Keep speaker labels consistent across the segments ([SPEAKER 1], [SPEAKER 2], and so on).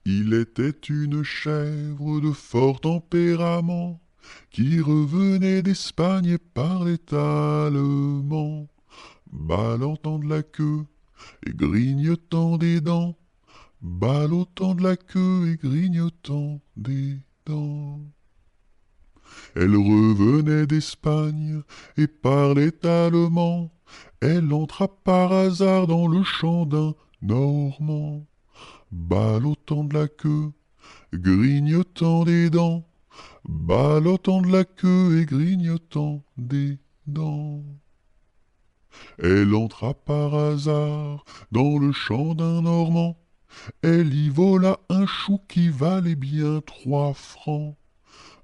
[SPEAKER 1] Il était une chèvre de fort tempérament qui revenait d'Espagne et parlait allemand, ballottant de la queue et grignotant des dents, ballottant de la queue et grignotant des dents. Elle revenait d'Espagne et parlait allemand. Elle entra par hasard dans le champ d'un Normand, ballottant de la queue, grignotant des dents, ballottant de la queue et grignotant des dents. Elle entra par hasard dans le champ d'un Normand. Elle y vola un chou qui valait bien 3 francs,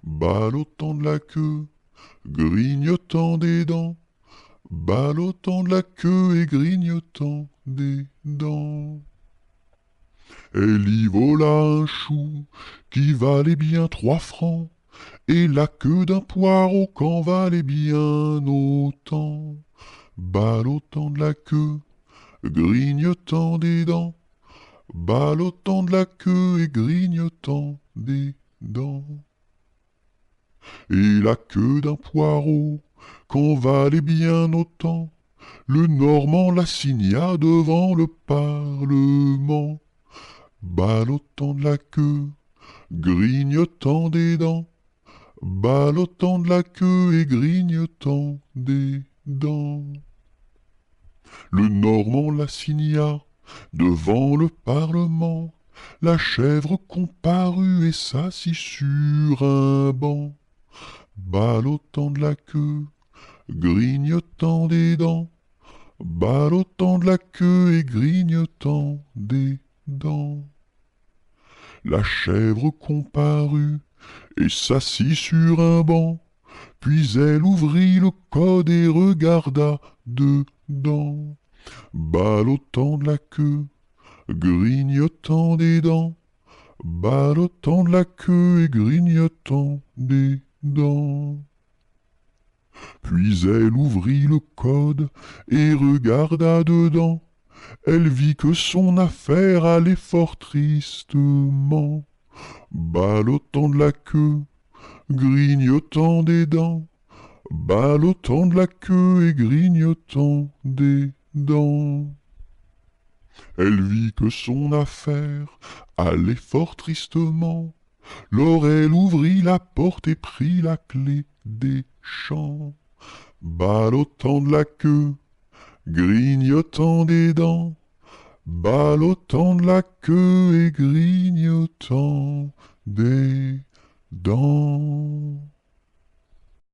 [SPEAKER 1] ballottant de la queue, grignotant des dents, ballottant de la queue et grignotant des dents. Elle y vola un chou qui valait bien 3 francs, et la queue d'un poireau qu'en valait bien autant, ballottant de la queue, grignotant des dents, ballottant de la queue et grignotant des dents. Et la queue d'un poireau qu'en valait bien autant, le Normand l'assigna devant le Parlement, ballottant de la queue, grignotant des dents, ballottant de la queue et grignotant des dents. Le Normand l'assigna devant le Parlement, la chèvre comparut et s'assit sur un banc, ballottant de la queue, grignotant des dents, ballottant de la queue et grignotant des dents. La chèvre comparut et s'assit sur un banc, puis elle ouvrit le code et regarda dedans, ballottant de la queue, grignotant des dents, ballottant de la queue et grignotant des dents. Puis elle ouvrit le code et regarda dedans. Elle vit que son affaire allait fort tristement, ballottant de la queue, grignotant des dents, ballottant de la queue et grignotant des dents. Elle vit que son affaire allait fort tristement. Lors elle ouvrit la porte et prit la clé des champs, ballottant de la queue, grignotant des dents, ballottant de la queue et grignotant des dents.